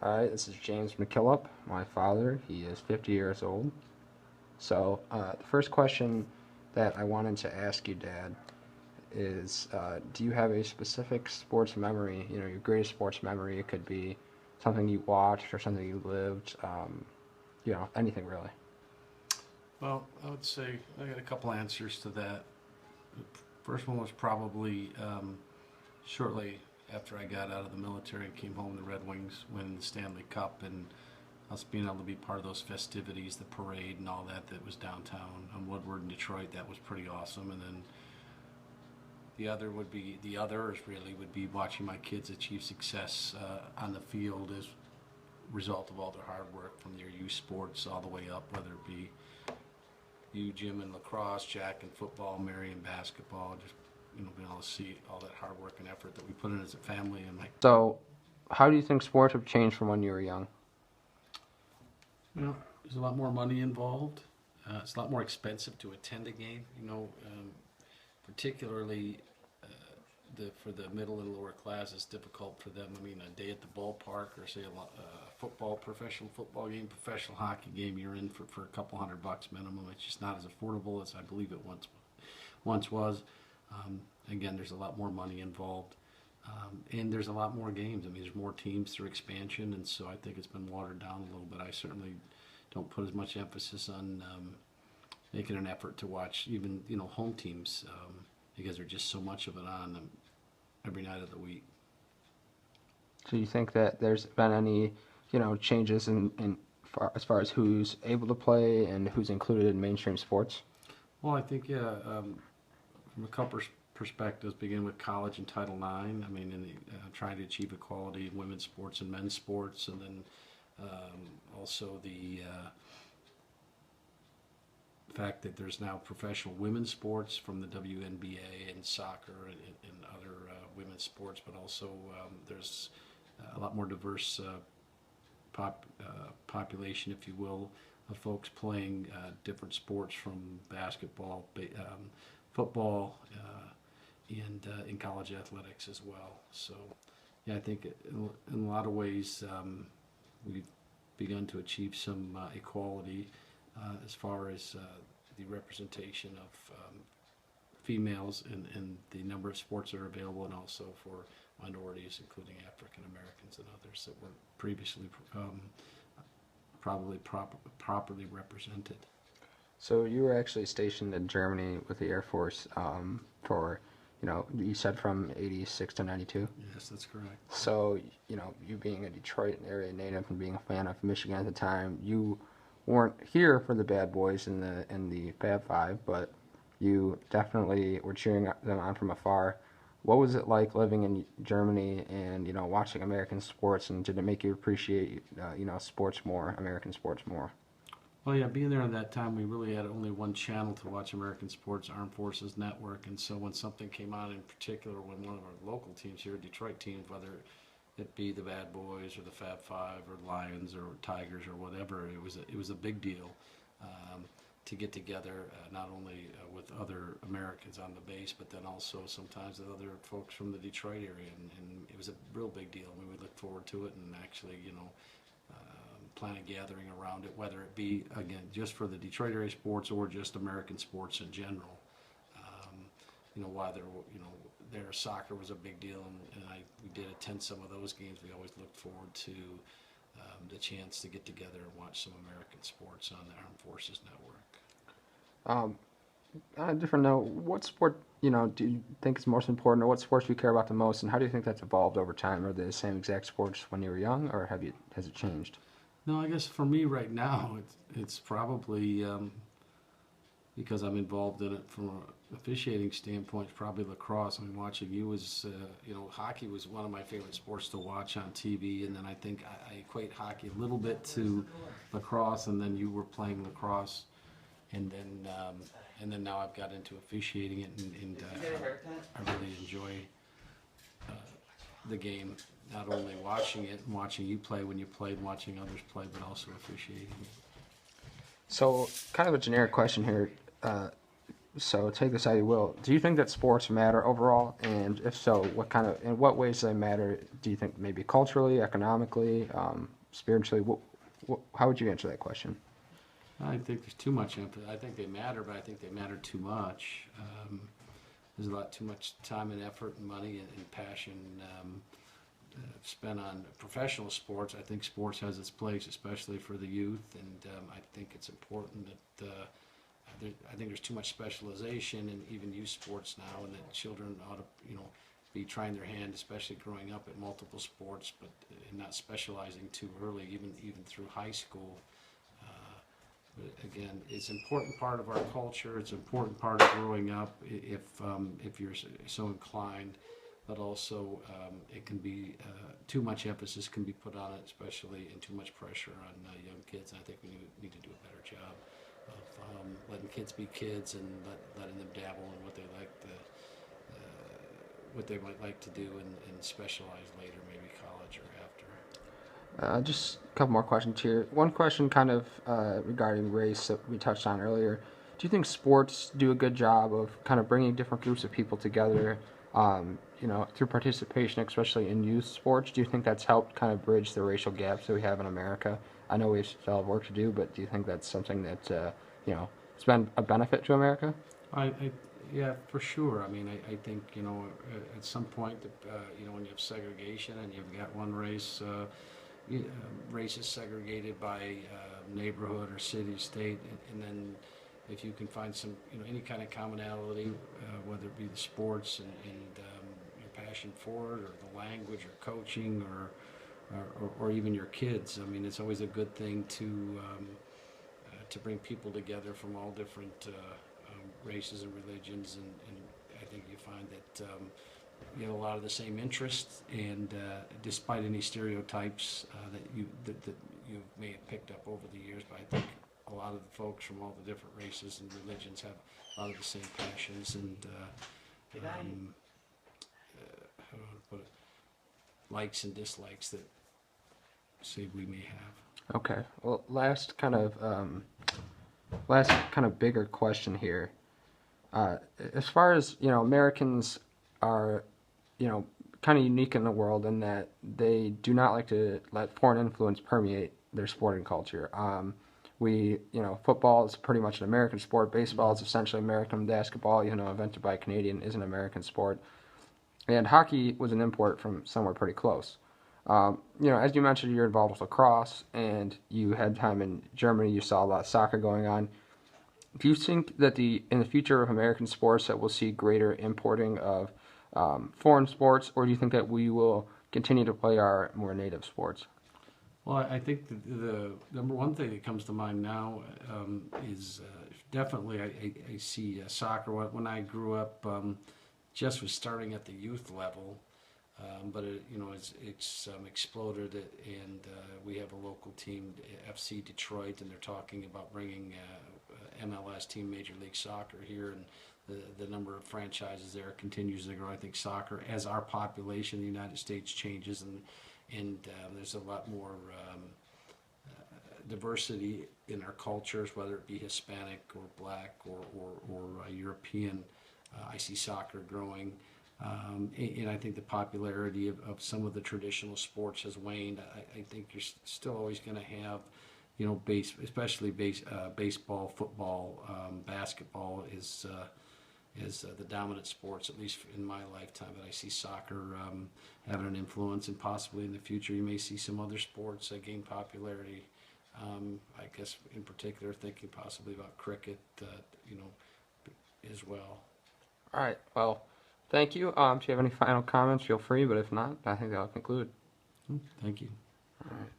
Hi, this is James McKillop, my father. He is 50 years old. So, the first question that I wanted to ask you, Dad, is do you have a specific sports memory, your greatest sports memory? It could be something you watched or something you lived, anything really. Well, I would say I got a couple answers to that. The first one was probably shortly after I got out of the military and came home. The Red Wings winning the Stanley Cup and us being able to be part of those festivities, the parade and all that that was downtown on Woodward in Detroit. That was pretty awesome. And then the others really would be watching my kids achieve success on the field as a result of all their hard work from their youth sports all the way up, whether it be you, Jim, in lacrosse, Jack in football, Mary in basketball, just being able to see all that hard work and effort that we put in as a family. And like, So, how do you think sports have changed from when you were young? there's a lot more money involved. It's a lot more expensive to attend a game. Particularly for the middle and lower class, it's difficult for them. I mean, a day at the ballpark, or say professional football game, professional hockey game, you're in for a couple $100 minimum. It's just not as affordable as I believe it once was. Again, there's a lot more money involved, and there's a lot more games. I mean, there's more teams through expansion, and so I think it's been watered down a little bit. I certainly don't put as much emphasis on making an effort to watch even home teams because there's just so much of it on every night of the week. Do you think that there's been any, changes as far as who's able to play and who's included in mainstream sports? Well, I think from a couple perspectives, begin with college and Title IX. I mean, trying to achieve equality in women's sports and men's sports, and then also the fact that there's now professional women's sports from the WNBA and soccer and other women's sports, but also there's a lot more diverse population, if you will, of folks playing different sports from basketball, football, and in college athletics as well. So, yeah, I think in a lot of ways we've begun to achieve some equality as far as the representation of females and the number of sports that are available, and also for minorities, including African Americans and others that were previously properly represented. So you were actually stationed in Germany with the Air Force for, you said from 86 to 92? Yes, that's correct. So, you being a Detroit area native and being a fan of Michigan at the time, you weren't here for the bad boys in the Fab Five, but you definitely were cheering them on from afar. What was it like living in Germany and, watching American sports, and did it make you appreciate, sports more, American sports more? Well, yeah, being there at that time, we really had only one channel to watch American sports, Armed Forces Network, and so when something came on in particular, when one of our local teams here, Detroit teams, whether it be the Bad Boys or the Fab Five or Lions or Tigers or whatever, it was a big deal to get together, not only with other Americans on the base, but then also sometimes with other folks from the Detroit area, and it was a real big deal. We would look forward to it and actually, plan a gathering around it, whether it be, again, just for the Detroit area sports or just American sports in general. Why their soccer was a big deal, and we did attend some of those games. We always looked forward to the chance to get together and watch some American sports on the Armed Forces Network. Um, on a different note, what sport, do you think is most important, or what sports do you care about the most, and how do you think that's evolved over time? Are they the same exact sports when you were young, or has it changed? No, I guess for me right now, it's probably because I'm involved in it from an officiating standpoint. Probably lacrosse. I mean, watching you was, hockey was one of my favorite sports to watch on TV, and then I think I equate hockey a little bit to lacrosse, and then you were playing lacrosse, and then now I've got into officiating it, and I really enjoy the game, not only watching it and watching you play when you played, watching others play, but also officiating. So, kind of a generic question here. So take this how you will. Do you think that sports matter overall? And if so, in what ways do they matter? Do you think maybe culturally, economically, spiritually? How would you answer that question? I think there's too much emphasis. I think they matter, but I think they matter too much. There's a lot too much time and effort and money and passion spent on professional sports. I think sports has its place, especially for the youth, and I think it's important that I think there's too much specialization in even youth sports now, and that children ought to, be trying their hand, especially growing up at multiple sports, but not specializing too early, even through high school. But again, it's an important part of our culture. It's an important part of growing up if you're so inclined. But also, it can be too much emphasis can be put on it, especially, and too much pressure on young kids. And I think we need to do a better job of letting kids be kids and letting them dabble in what they like what they might like to do, and specialize later, maybe college or after. Just a couple more questions here. One question kind of regarding race that we touched on earlier. Do you think sports do a good job of kind of bringing different groups of people together, through participation, especially in youth sports? Do you think that's helped kind of bridge the racial gaps that we have in America? I know we still have work to do, but do you think that's something that, it's been a benefit to America? Yeah, for sure. I mean, I think, at some point, when you have segregation and you've got one race, race is segregated by neighborhood or city, state, and then if you can find some, any kind of commonality, whether it be the sports and your passion for it, or the language, or coaching, or even your kids. I mean, it's always a good thing to bring people together from all different races and religions, and I think you find that you have a lot of the same interests, and despite any stereotypes that you may have picked up over the years, but I think a lot of the folks from all the different races and religions have a lot of the same passions and how do I put it, likes and dislikes that, say, we may have. Okay. Well, last kind of bigger question here. As far as Americans are, kind of unique in the world in that they do not like to let foreign influence permeate their sporting culture. Football is pretty much an American sport. Baseball is essentially American. Basketball, invented by a Canadian, is an American sport. And hockey was an import from somewhere pretty close. As you mentioned, you're involved with lacrosse, and you had time in Germany. You saw a lot of soccer going on. Do you think that in the future of American sports that we'll see greater importing of foreign sports, or do you think that we will continue to play our more native sports? Well, I think the number one thing that comes to mind now is definitely I see soccer. When I grew up, just was starting at the youth level, but it's exploded, and we have a local team, FC Detroit, and they're talking about bringing MLS team, Major League Soccer, here, and the number of franchises there continues to grow. I think soccer, as our population in the United States changes, and there's a lot more diversity in our cultures, whether it be Hispanic or Black or European. I see soccer growing, and I think the popularity of some of the traditional sports has waned. I think you're still always going to have, especially baseball, football, basketball is the dominant sports, at least in my lifetime. But I see soccer having an influence, and possibly in the future you may see some other sports gain popularity. I guess in particular thinking possibly about cricket, as well. All right. Well, thank you. If you have any final comments, feel free. But if not, I think that'll conclude. Thank you. All right.